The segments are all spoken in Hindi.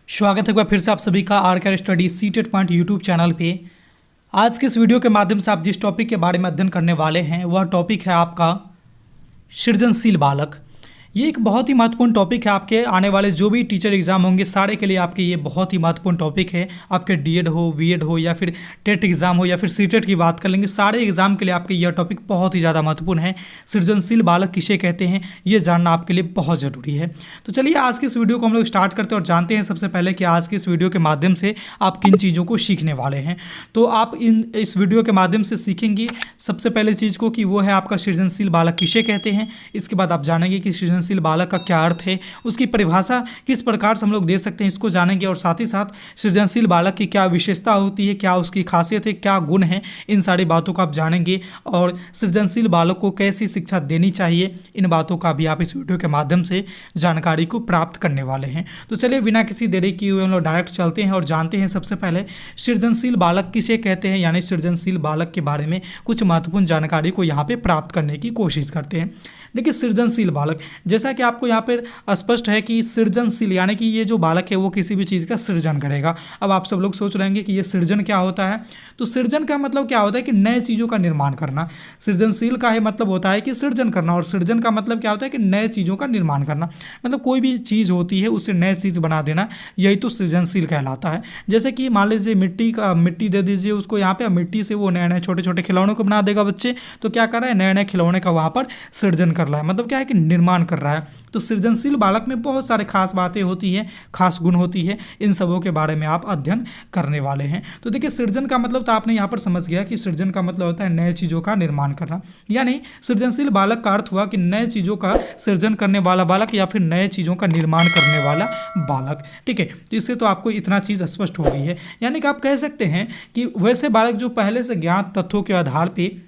स्वागत है एक बार फिर से आप सभी का आर के study CTET point YouTube channel पे। आज के इस वीडियो के माध्यम से आप जिस टॉपिक के बारे में अध्ययन करने वाले हैं वह टॉपिक है आपका सृजनशील बालक। ये एक बहुत ही महत्वपूर्ण टॉपिक है। आपके आने वाले जो भी टीचर एग्जाम होंगे सारे के लिए आपके ये बहुत ही महत्वपूर्ण टॉपिक है। आपके डीएड हो, बीएड हो या फिर टेट एग्जाम हो या फिर सीटेट की बात कर लेंगे, सारे एग्जाम के लिए आपके यह टॉपिक बहुत ही ज़्यादा महत्वपूर्ण है। सृजनशील बालक किसे कहते हैं ये जानना आपके लिए बहुत ज़रूरी है। तो चलिए आज के इस वीडियो को हम लोग स्टार्ट करते हैं और जानते हैं सबसे पहले कि आज के इस वीडियो के माध्यम से आप किन चीज़ों को सीखने वाले हैं। तो आप इस वीडियो के माध्यम से सीखेंगे सबसे पहले चीज़ को कि वो है आपका सृजनशील बालक किसे कहते हैं। इसके बाद आप जानेंगे कि सृजनशील बालक का क्या अर्थ है, उसकी परिभाषा किस प्रकार से हम लोग दे सकते हैं, इसको जानेंगे। और साथ ही साथ सृजनशील बालक की क्या विशेषता होती है, क्या उसकी खासियत है, क्या गुण है, इन सारी बातों को आप जानेंगे। और सृजनशील बालक को कैसी शिक्षा देनी चाहिए, इन बातों का भी आप इस वीडियो के माध्यम से जानकारी को प्राप्त करने वाले हैं। तो चलिए बिना किसी देरी किए हुए हम लोग डायरेक्ट चलते हैं और जानते हैं सबसे पहले सृजनशील बालक किसे कहते हैं, यानी सृजनशील बालक के बारे में कुछ महत्वपूर्ण जानकारी को यहाँ पे प्राप्त करने की कोशिश करते हैं। देखिए सृजनशील बालक, जैसा कि आपको यहाँ पर स्पष्ट है कि सृजनशील यानी कि ये जो बालक है वो किसी भी चीज़ का सृजन करेगा। अब आप सब लोग सोच रहे हैं कि ये सृजन क्या होता है। तो सृजन का मतलब क्या होता है कि नए चीज़ों का निर्माण करना। सृजनशील का ही मतलब होता है कि सृजन करना, और सृजन का मतलब क्या होता है कि नए चीज़ों का निर्माण करना। मतलब कोई भी चीज़ होती है उससे नए चीज़ बना देना, यही तो सृजनशील कहलाता है। जैसे कि मान लीजिए मिट्टी दे दीजिए उसको, यहाँ पे मिट्टी से वो नए नए छोटे छोटे खिलौनों को बना देगा बच्चे। तो क्या कर रहा है, नए नए खिलौने का वहाँ पर सृजन कर रहा है, मतलब क्या है कि निर्माण कर रहा है। तो सृजनशील बालक में बहुत सारे खास बातें होती हैं, खास गुण होती है, इन सबों के बारे में आप अध्ययन करने वाले हैं। तो देखिए सृजन का मतलब तो आपने यहाँ पर समझ गया कि सृजन का मतलब होता है नए चीज़ों का निर्माण करना। यानी सृजनशील बालक का अर्थ हुआ कि नए चीज़ों का सृजन करने वाला बालक या फिर नए चीज़ों का निर्माण करने वाला बालक। ठीक है, तो इससे तो आपको इतना चीज़ स्पष्ट हो गई है। यानी कि आप कह सकते हैं कि वैसे बालक जो पहले से ज्ञात तथ्यों के आधार पर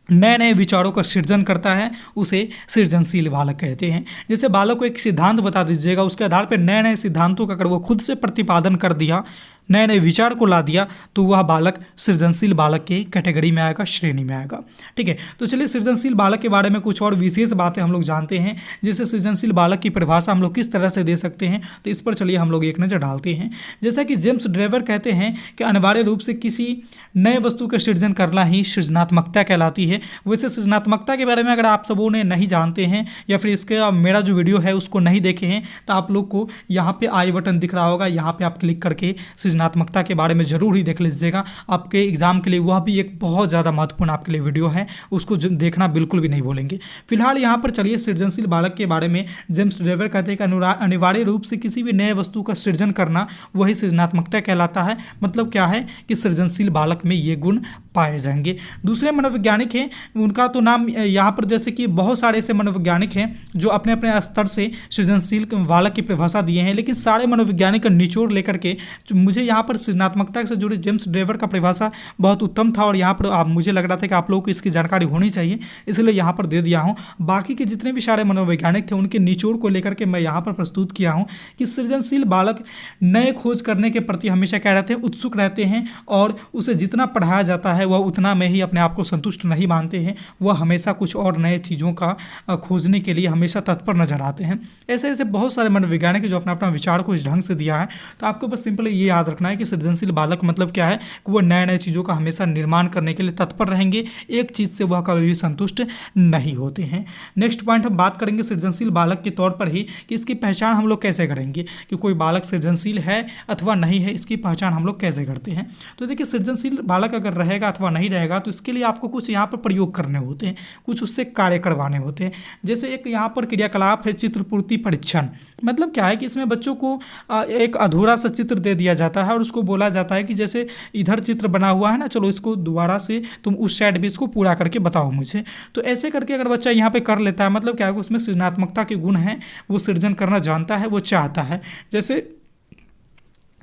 नए नए विचारों का सृजन करता है उसे सृजनशील बालक कहते हैं। जैसे बालक को एक सिद्धांत बता दीजिएगा, उसके आधार पर नए नए सिद्धांतों का अगर वो खुद से प्रतिपादन कर दिया, नए नए विचार को ला दिया, तो वह बालक सृजनशील बालक की कैटेगरी में आएगा, श्रेणी में आएगा। ठीक है, तो चलिए सृजनशील बालक के बारे में कुछ और विशेष बातें हम लोग जानते हैं। जैसे सृजनशील बालक की परिभाषा हम लोग किस तरह से दे सकते हैं, तो इस पर चलिए हम लोग एक नज़र डालते हैं। जैसा कि जेम्स ड्रेवर कहते हैं कि अनिवार्य रूप से किसी नए वस्तु का सृजन करना ही सृजनात्मकता कहलाती है। वैसे सृजनात्मकता के बारे में अगर आप सबों ने नहीं जानते हैं या फिर इसके मेरा जो वीडियो है उसको नहीं देखे हैं, तो आप लोग को यहाँ पे आई बटन दिख रहा होगा, यहाँ पे आप क्लिक करके सृजनात्मकता के बारे में जरूर ही देख लीजिएगा। आपके एग्जाम के लिए वह भी एक बहुत ज़्यादा महत्वपूर्ण आपके लिए वीडियो है, उसको देखना बिल्कुल भी नहीं भूलेंगे। फिलहाल यहाँ पर चलिए सृजनशील बालक के बारे में जेम्स ड्रेवर कहते हैं कि अनिवार्य रूप से किसी भी नए वस्तु का सृजन करना वही सृजनात्मकता कहलाता है। मतलब क्या है कि सृजनशील बालक में ये गुण पाए जाएंगे। दूसरे मनोवैज्ञानिक हैं, उनका तो नाम यहाँ पर जैसे कि बहुत सारे ऐसे मनोवैज्ञानिक हैं जो अपने अपने स्तर से सृजनशील बालक की परिभाषा दिए हैं, लेकिन सारे मनोवैज्ञानिक का निचोड़ लेकर के मुझे यहाँ पर सृजनात्मकता से जुड़े जेम्स ड्रेवर का परिभाषा बहुत उत्तम था और यहाँ पर मुझे लग रहा था कि आप लोगों को इसकी जानकारी होनी चाहिए, इसलिए यहाँ पर दे दिया हूँ। बाकी के जितने भी सारे मनोवैज्ञानिक थे उनके निचोड़ को लेकर के मैं यहाँ पर प्रस्तुत किया हूँ कि सृजनशील बालक नए खोज करने के प्रति हमेशा क्या रहते हैं, उत्सुक रहते हैं, और उसे जितना पढ़ाया जाता है वह उतना में ही अपने आप को संतुष्ट नहीं मानते हैं। वह हमेशा कुछ और नए चीज़ों का खोजने के लिए हमेशा तत्पर नजर आते हैं। ऐसे ऐसे बहुत सारे मनोवैज्ञानिक जो अपना अपना विचार को इस ढंग से दिया है। तो आपको बस सिंपली ये याद रखना है कि सृजनशील बालक मतलब क्या है कि वह नए नए चीज़ों का हमेशा निर्माण करने के लिए तत्पर रहेंगे, एक चीज़ से वह कभी भी संतुष्ट नहीं होते हैं। नेक्स्ट पॉइंट हम बात करेंगे सृजनशील बालक के तौर पर ही कि इसकी पहचान हम लोग कैसे करेंगे कि कोई बालक सृजनशील है अथवा नहीं है, इसकी पहचान हम लोग कैसे करते हैं। तो देखिए सृजनशील बालक अगर रहेगा अथवा नहीं रहेगा तो इसके लिए आपको कुछ यहाँ पर प्रयोग करने होते हैं, कुछ उससे कार्य करवाने होते हैं। जैसे एक यहाँ पर क्रियाकलाप है चित्रपूर्ति परीक्षण। मतलब क्या है कि इसमें बच्चों को एक अधूरा सा चित्र दे दिया जाता है और उसको बोला जाता है कि जैसे इधर चित्र बना हुआ है ना, चलो इसको दोबारा से तुम उस साइड भी इसको पूरा करके बताओ मुझे। तो ऐसे करके अगर बच्चा यहाँ पे कर लेता है, मतलब क्या है उसमें सृजनात्मकता के गुण हैं, वो सृजन करना जानता है, वो चाहता है। जैसे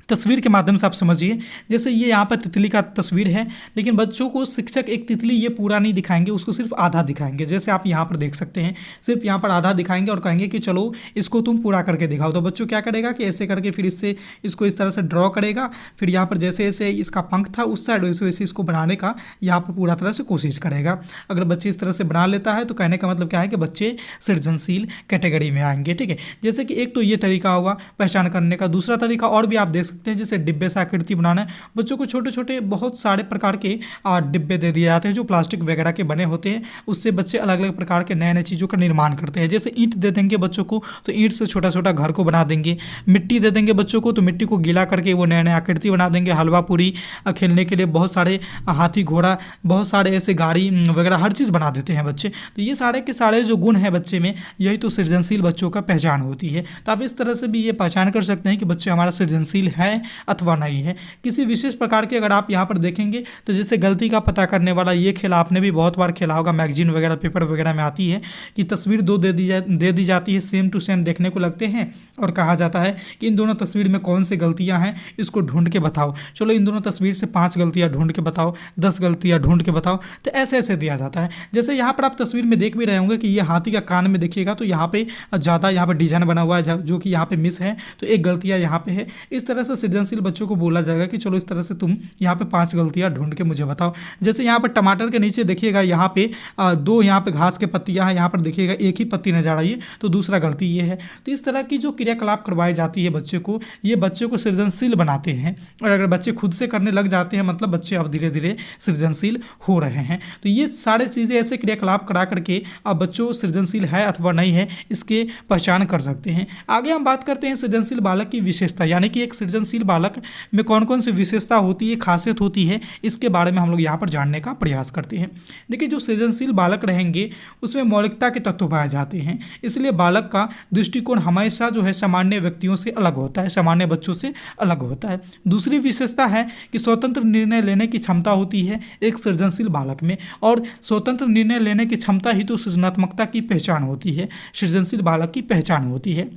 तस्वीर के माध्यम से आप समझिए। जैसे ये यहाँ पर तितली का तस्वीर है, लेकिन बच्चों को शिक्षक एक तितली ये पूरा नहीं दिखाएंगे, उसको सिर्फ आधा दिखाएंगे। जैसे आप यहाँ पर देख सकते हैं, सिर्फ यहाँ पर आधा दिखाएंगे और कहेंगे कि चलो इसको तुम पूरा करके दिखाओ। तो बच्चों क्या करेगा कि ऐसे करके फिर इससे इसको इस तरह से ड्रॉ करेगा, फिर यहाँ पर जैसे जैसे इसका पंख था उस साइड वैसे वैसे इसको बनाने का यहाँ पर पूरा तरह से कोशिश करेगा। अगर बच्चे इस तरह से बना लेता है तो कहने का मतलब क्या है कि बच्चे सृजनशील कैटेगरी में आएंगे। ठीक है, जैसे कि एक तो ये तरीका हुआ पहचान करने का। दूसरा तरीका और भी आप देख सकते हैं, जैसे डिब्बे से आकृति बनाना है। बच्चों को छोटे छोटे बहुत सारे प्रकार के डिब्बे दे दिए जाते हैं जो प्लास्टिक वगैरह के बने होते हैं। उससे बच्चे अलग अलग प्रकार के नए नए चीज़ों का निर्माण करते हैं। जैसे ईंट दे देंगे बच्चों को तो ईंट से छोटा छोटा घर को बना देंगे। मिट्टी दे देंगे बच्चों को तो मिट्टी को गीला करके वो नए नए आकृति बना देंगे। हलवा पूरी खेलने के लिए बहुत सारे हाथी घोड़ा, बहुत सारे ऐसे गाड़ी वगैरह हर चीज़ बना देते हैं बच्चे। तो ये सारे के सारे जो गुण हैं बच्चे में, यही तो सृजनशील बच्चों का पहचान होती है। तो आप इस तरह से भी ये पहचान कर सकते हैं कि बच्चे हमारा सृजनशील है अथवा नहीं है। किसी विशेष प्रकार के अगर आप यहाँ पर देखेंगे तो जैसे गलती का पता करने वाला ये खेल आपने भी बहुत बार खेला होगा, मैगजीन वगैरह पेपर वगैरह में आती है कि तस्वीर दो दे दी जाती है, सेम टू सेम देखने को लगते हैं और कहा जाता है कि इन दोनों तस्वीर में कौन सी गलतियाँ हैं इसको ढूंढ के बताओ। चलो इन दोनों तस्वीर से 5 गलतियाँ ढूंढ के बताओ, 10 गलतियाँ ढूंढ के बताओ। तो ऐसे ऐसे दिया जाता है। जैसे यहाँ पर आप तस्वीर में देख भी रहे होंगे कि ये हाथी का कान में देखिएगा तो यहाँ पे ज़्यादा यहाँ पर डिजाइन बना हुआ है जो कि यहाँ पे मिस है, तो एक गलतियाँ यहाँ पे है। इस तरह से सृजनशील बच्चों को बोला जाएगा कि चलो इस तरह से तुम यहाँ पे 5 गलतियाँ ढूंढ के मुझे बताओ। जैसे यहाँ पर टमाटर के नीचे देखिएगा यहाँ पे 2 यहाँ पे घास के पत्तियाँ हैं, यहाँ पर देखिएगा एक ही पत्ती नजर आई है, तो दूसरा गलती ये है। तो इस तरह की जो क्रियाकलाप करवाई जाती है बच्चे को, ये बच्चे को सृजनशील बनाते हैं। और अगर बच्चे खुद से करने लग जाते हैं मतलब बच्चे अब धीरे धीरे सृजनशील हो रहे हैं। तो ये सारे चीज़ें ऐसे क्रियाकलाप करा करके अब बच्चों सृजनशील है अथवा नहीं है इसके पहचान कर सकते हैं। आगे हम बात करते हैं सृजनशील बालक की विशेषता, यानी कि एक सृजनशील बालक में कौन कौन सी विशेषता होती है, खासियत होती है, इसके बारे में हम लोग यहाँ पर जानने का प्रयास करते हैं। देखिए, जो सृजनशील बालक रहेंगे उसमें मौलिकता के तत्व पाए जाते हैं, इसलिए बालक का दृष्टिकोण हमेशा जो है सामान्य व्यक्तियों से अलग होता है, सामान्य बच्चों से अलग होता है। दूसरी विशेषता है कि स्वतंत्र निर्णय लेने की क्षमता होती है एक सृजनशील बालक में, और स्वतंत्र निर्णय लेने की क्षमता ही तो सृजनात्मकता की पहचान होती है, सृजनशील बालक की पहचान होती है।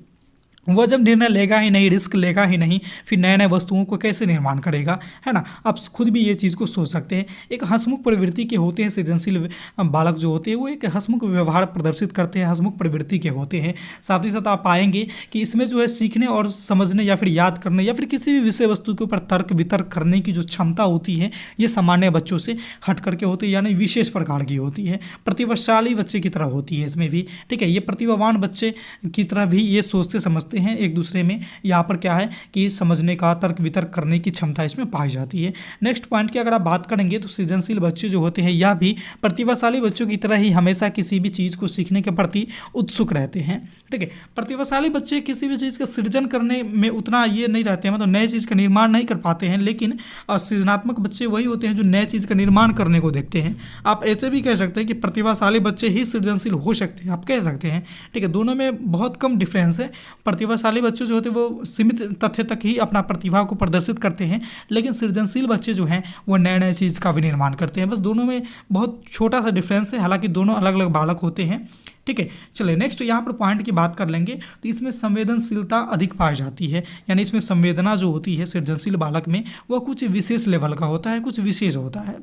वह जब निर्णय लेगा ही नहीं, रिस्क लेगा ही नहीं, फिर नए नए वस्तुओं को कैसे निर्माण करेगा, है ना। आप खुद भी ये चीज़ को सोच सकते हैं। एक हंसमुख प्रवृत्ति के होते हैं सृजनशील बालक जो होते हैं, वो एक हंसमुख व्यवहार प्रदर्शित करते हैं, हंसमुख प्रवृत्ति के होते हैं। साथ ही साथ आप पाएंगे कि इसमें जो है सीखने और समझने या फिर याद करने या फिर किसी भी विषय वस्तु के ऊपर तर्क वितर्क करने की जो क्षमता होती है, ये सामान्य बच्चों से हट करके होती है, यानी विशेष प्रकार की होती है। प्रतिभाशाली बच्चे की तरह होती है इसमें भी, ठीक है। ये प्रतिभावान बच्चे की तरह भी ये सोचते समझते हैं एक दूसरे में। यहाँ पर क्या है कि समझने का, तर्क वितर्क करने की क्षमता इसमें पाई जाती है। नेक्स्ट पॉइंट की अगर आप बात करेंगे तो सृजनशील बच्चे जो होते हैं यह भी प्रतिभाशाली बच्चों की तरह ही हमेशा किसी भी चीज़ को सीखने के प्रति उत्सुक रहते हैं, ठीक है। प्रतिभाशाली बच्चे किसी भी चीज़ का सृजन करने में उतना ये नहीं रहते हैं, मतलब नए चीज़ का निर्माण नहीं कर पाते हैं, लेकिन सृजनात्मक बच्चे वही होते हैं जो नए चीज़ का निर्माण करने को देखते हैं। आप ऐसे भी कह सकते हैं कि प्रतिभाशाली बच्चे ही सृजनशील हो सकते हैं, आप कह सकते हैं, ठीक है। दोनों में बहुत कम डिफरेंस है। प्रतिभाशाली बच्चे जो होते हैं वो सीमित तथ्य तक ही अपना प्रतिभा को प्रदर्शित करते हैं, लेकिन सृजनशील बच्चे जो हैं वो नए नए चीज़ का भी निर्माण करते हैं। बस दोनों में बहुत छोटा सा डिफरेंस है, हालांकि दोनों अलग अलग बालक होते हैं, ठीक है। चलिए नेक्स्ट यहाँ पर पॉइंट की बात कर लेंगे तो इसमें संवेदनशीलता अधिक पाई जाती है, यानी इसमें संवेदना जो होती है सृजनशील बालक में वह कुछ विशेष लेवल का होता है, कुछ विशेष होता है।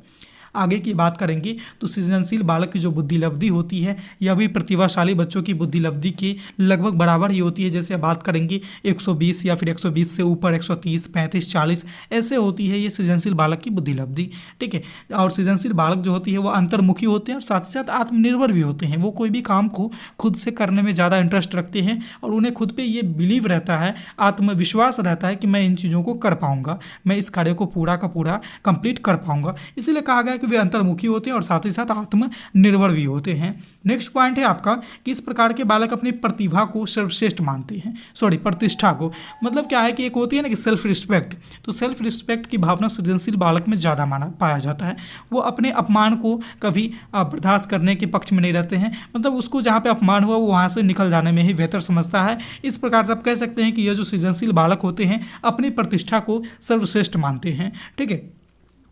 आगे की बात करेंगे तो सृजनशील बालक की जो बुद्धिलब्धि होती है यह भी प्रतिभाशाली बच्चों की बुद्धिलब्धि के लगभग बराबर ही होती है। जैसे बात करेंगे 120 या फिर 120 से ऊपर 130, 35, 40 ऐसे होती है ये सृजनशील बालक की बुद्धिलब्धि, ठीक है। और सृजनशील बालक जो होती है वो अंतर्मुखी होते हैं और साथ ही साथ आत्मनिर्भर भी होते हैं। वो कोई भी काम को खुद से करने में ज़्यादा इंटरेस्ट रखते हैं और उन्हें खुद पर ये बिलीव रहता है, आत्मविश्वास रहता है कि मैं इन चीज़ों को कर पाऊँगा, मैं इस कार्य को पूरा का पूरा कंप्लीट कर पाऊँगा। इसीलिए कहा गया वे अंतर्मुखी होते हैं और साथ ही साथ आत्मनिर्भर भी होते हैं। नेक्स्ट पॉइंट है आपका कि इस प्रकार के बालक अपनी प्रतिभा को सर्वश्रेष्ठ मानते हैं, प्रतिष्ठा को। मतलब क्या है कि एक होती है ना कि सेल्फ रिस्पेक्ट, तो सेल्फ रिस्पेक्ट की भावना सृजनशील बालक में ज़्यादा पाया जाता है। वो अपने अपमान को कभी बर्दाश्त करने के पक्ष में नहीं रहते हैं, मतलब उसको जहाँ पे अपमान हुआ वो वहाँ से निकल जाने में ही बेहतर समझता है। इस प्रकार से आप कह सकते हैं कि यह जो सृजनशील बालक होते हैं अपनी प्रतिष्ठा को सर्वश्रेष्ठ मानते हैं, ठीक है।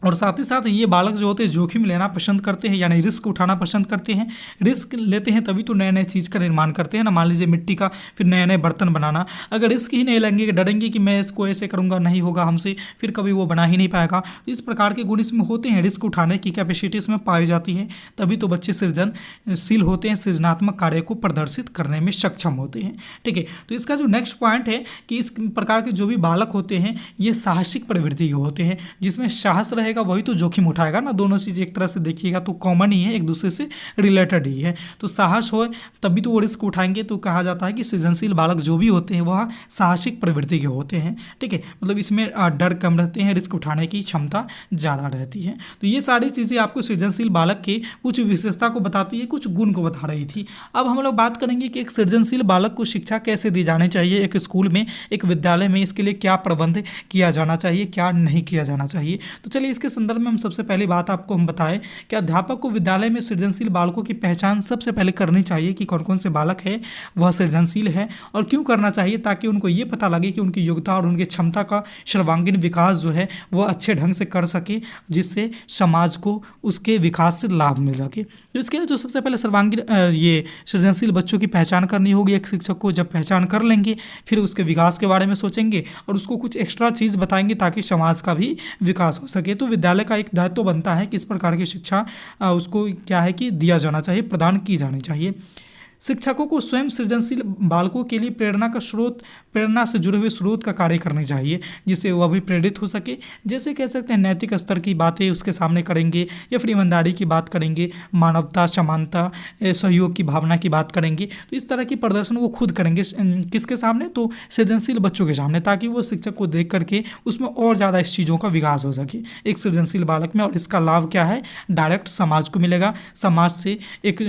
और साथ ही साथ ये बालक जो होते हैं जोखिम लेना पसंद करते हैं, यानी रिस्क उठाना पसंद करते हैं। रिस्क लेते हैं तभी तो नए नए चीज़ का निर्माण करते हैं ना। मान लीजिए मिट्टी का फिर नए नए बर्तन बनाना, अगर रिस्क ही नहीं लेंगे, डरेंगे कि मैं इसको ऐसे करूँगा नहीं होगा हमसे, फिर कभी वो बना ही नहीं पाएगा। तो इस प्रकार के गुण इसमें होते हैं, रिस्क उठाने की कैपेसिटी इसमें पाई जाती है, तभी तो बच्चे सृजनशील होते हैं, सृजनात्मक कार्य को प्रदर्शित करने में सक्षम होते हैं। ठीक है, तो इसका जो नेक्स्ट पॉइंट है कि इस प्रकार के जो भी बालक होते हैं ये साहसिक प्रवृत्ति के होते हैं, जिसमें साहस रहेगा वही तो जोखिम उठाएगा ना। दोनों चीज़ एक तरह से देखिएगा तो कॉमन ही है, एक दूसरे से रिलेटेड ही है। तो साहस हो तभी तो वो रिस्क उठाएंगे। तो कहा जाता है कि सृजनशील बालक जो भी होते हैं वह साहसिक प्रवृत्ति के होते हैं। ठीक है, मतलब इसमें डर कम रहते हैं, रिस्क उठाने की क्षमता ज़्यादा रहती है। तो ये सारी चीज़ें आपको सृजनशील बालक के कुछ विशेषता को बताती है, कुछ गुण को बता रही थी। अब हम लोग बात करेंगे कि एक सृजनशील बालक को शिक्षा कैसे दी जानी चाहिए, एक स्कूल में, एक विद्यालय में, इसके लिए क्या प्रबंध किया जाना चाहिए, क्या नहीं किया जाना चाहिए। तो चलिए इसके संदर्भ में हम सबसे पहली बात आपको हम बताएं कि अध्यापक को विद्यालय में सृजनशील बालकों की पहचान सबसे पहले करनी चाहिए कि कौन कौन से बालक है वह सृजनशील है और क्यों करना चाहिए, ताकि उनको ये पता लगे कि उनकी योग्यता और उनकी क्षमता का सर्वांगीण विकास जो है वह अच्छे ढंग से कर सके, जिससे समाज को उसके विकास से लाभ मिल सके। तो इसके लिए जो सबसे पहले सर्वांगीण ये सृजनशील बच्चों की पहचान करनी होगी। एक शिक्षक को जब पहचान कर लेंगे फिर उसके विकास के बारे में सोचेंगे और उसको कुछ एक्स्ट्रा चीज़ बताएंगे ताकि समाज का भी विकास हो सके। तो विद्यालय का एक दायित्व बनता है कि इस प्रकार की शिक्षा उसको क्या है कि दिया जाना चाहिए, प्रदान की जानी चाहिए। शिक्षकों को स्वयं सृजनशील बालकों के लिए प्रेरणा से जुड़े हुए स्रोत का कार्य करनी चाहिए, जिससे वह भी प्रेरित हो सके। जैसे कह सकते हैं नैतिक स्तर की बातें उसके सामने करेंगे या फिर ईमानदारी की बात करेंगे, मानवता, समानता, सहयोग की भावना की बात करेंगे। तो इस तरह की प्रदर्शन वो खुद करेंगे किसके सामने, तो सृजनशील बच्चों के सामने, ताकि वो शिक्षक को देख करके उसमें और ज़्यादा इस चीज़ों का विकास हो सके एक सृजनशील बालक में। और इसका लाभ क्या है, डायरेक्ट समाज को मिलेगा, समाज से एक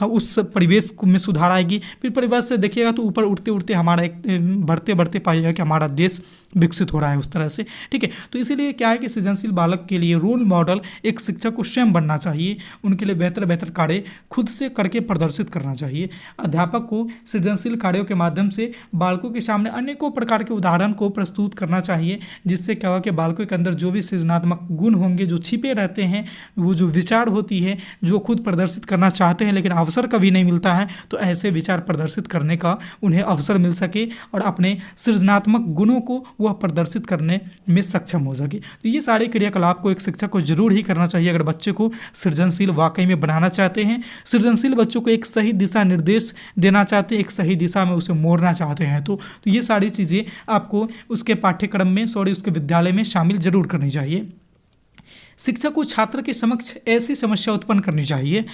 उस परिवेश में सुधार आएगी। फिर परिवार से देखिएगा तो ऊपर उठते उठते हमारा एक बढ़ते बढ़ते पाइएगा कि हमारा देश विकसित हो रहा है उस तरह से। ठीक है, तो इसीलिए क्या है कि सृजनशील बालक के लिए रोल मॉडल एक शिक्षक को स्वयं बनना चाहिए, उनके लिए बेहतर बेहतर कार्य खुद से करके प्रदर्शित करना चाहिए। अध्यापक को सृजनशील कार्यों के माध्यम से बालकों के सामने अनेकों प्रकार के उदाहरण को प्रस्तुत करना चाहिए, जिससे क्या होगा कि बालकों के अंदर जो भी सृजनात्मक गुण होंगे, जो छिपे रहते हैं, वो जो विचार होती है, जो खुद प्रदर्शित करना चाहते हैं लेकिन अवसर कभी नहीं मिलता है, तो ऐसे विचार प्रदर्शित करने का उन्हें अवसर मिल सके और अपने सृजनात्मक गुणों को वह प्रदर्शित करने में सक्षम हो सके। तो ये सारे क्रियाकलाप को एक शिक्षक को जरूर ही करना चाहिए अगर बच्चे को सृजनशील वाकई में बनाना चाहते हैं, सृजनशील बच्चों को एक सही दिशा निर्देश देना चाहते हैं, एक सही दिशा में उसे मोड़ना चाहते हैं। तो ये सारी चीज़ें आपको उसके पाठ्यक्रम में उसके विद्यालय में शामिल जरूर करनी चाहिए। शिक्षक को छात्र के समक्ष ऐसी समस्या उत्पन्न करनी चाहिए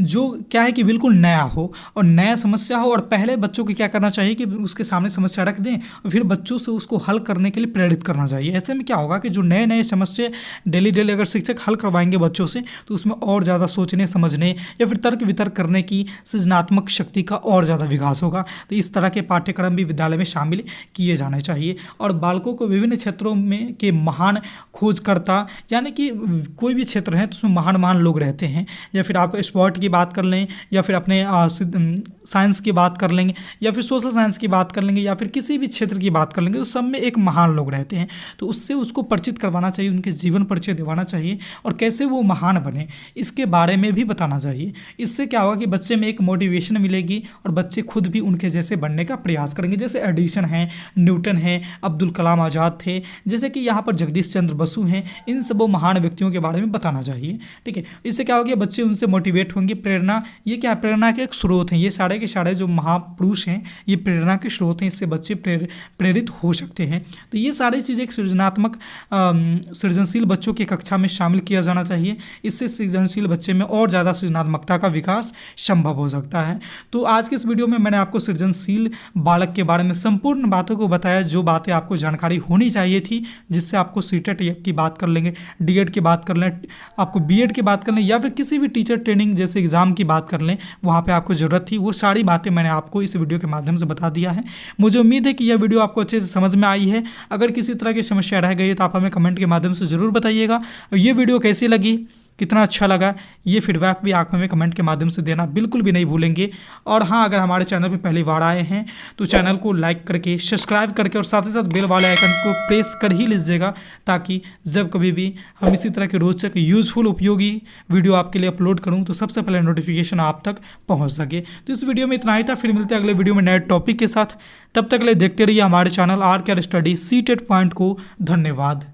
जो क्या है कि बिल्कुल नया हो और नया समस्या हो, और पहले बच्चों को क्या करना चाहिए कि उसके सामने समस्या रख दें और फिर बच्चों से उसको हल करने के लिए प्रेरित करना चाहिए। ऐसे में क्या होगा कि जो नए नए समस्या डेली डेली अगर शिक्षक हल करवाएंगे बच्चों से, तो उसमें और ज़्यादा सोचने समझने या फिर तर्क वितर्क करने की सृजनात्मक शक्ति का और ज़्यादा विकास होगा। तो इस तरह के पाठ्यक्रम भी विद्यालय में शामिल किए जाने चाहिए। और बालकों को विभिन्न क्षेत्रों में के महान खोजकर्ता, यानी कि कोई भी क्षेत्र है तो उसमें महान महान लोग रहते हैं, या फिर आप स्पोर्ट की बात कर लें या फिर अपने साइंस की बात कर लेंगे या फिर सोशल साइंस की बात कर लेंगे या फिर किसी भी क्षेत्र की बात कर लेंगे, तो सब में एक महान लोग रहते हैं। तो उससे उसको परिचित करवाना चाहिए, उनके जीवन परिचय दिवाना चाहिए और कैसे वो महान बने इसके बारे में भी बताना चाहिए। इससे क्या होगा कि बच्चे में एक मोटिवेशन मिलेगी और बच्चे खुद भी उनके जैसे बनने का प्रयास करेंगे। जैसे एडिसन है, न्यूटन है, अब्दुल कलाम आज़ाद थे, जैसे कि यहाँ पर जगदीश चंद्र बसु हैं, इन सब महान व्यक्तियों के बारे में बताना चाहिए। ठीक है, इससे क्या होगा, बच्चे उनसे मोटिवेट होंगे। प्रेरणा, ये क्या प्रेरणा के एक स्रोत हैं, ये सारे के सारे जो महापुरुष हैं ये प्रेरणा के स्रोत हैं, इससे बच्चे प्रेरित हो सकते हैं। तो ये सारी चीज़ें एक सृजनशील बच्चों की कक्षा में शामिल किया जाना चाहिए। इससे सृजनशील बच्चे में और ज़्यादा सृजनात्मकता का विकास संभव हो सकता है। तो आज के इस वीडियो में मैंने आपको सृजनशील बालक के बारे में संपूर्ण बातों को बताया, जो बातें आपको जानकारी होनी चाहिए थी, जिससे आपको सीटेट की बात कर लेंगे, डीएड की बात कर लें, आपको बीएड की बात कर लें या फिर किसी भी टीचर ट्रेनिंग जैसे एग्जाम की बात कर लें, वहाँ पे आपको ज़रूरत थी, वो सारी बातें मैंने आपको इस वीडियो के माध्यम से बता दिया है। मुझे उम्मीद है कि यह वीडियो आपको अच्छे से समझ में आई है। अगर किसी तरह की समस्या रह गई है तो आप हमें कमेंट के माध्यम से ज़रूर बताइएगा। ये वीडियो कैसी लगी कितना अच्छा लगा ये फीडबैक भी आप हमें कमेंट के माध्यम से देना बिल्कुल भी नहीं भूलेंगे। और हाँ, अगर हमारे चैनल पे पहली बार आए हैं तो चैनल को लाइक करके, सब्सक्राइब करके और साथ ही साथ बेल वाले आइकन को प्रेस कर ही लीजिएगा, ताकि जब कभी भी हम इसी तरह के रोचक यूज़फुल उपयोगी वीडियो आपके लिए अपलोड करूँ तो सबसे पहले नोटिफिकेशन आप तक पहुँच सके। तो इस वीडियो में इतना ही था, फिर मिलते हैं अगले वीडियो में नए टॉपिक के साथ। तब तक के लिए देखते रहिए हमारे channel RK study CTET point को। धन्यवाद।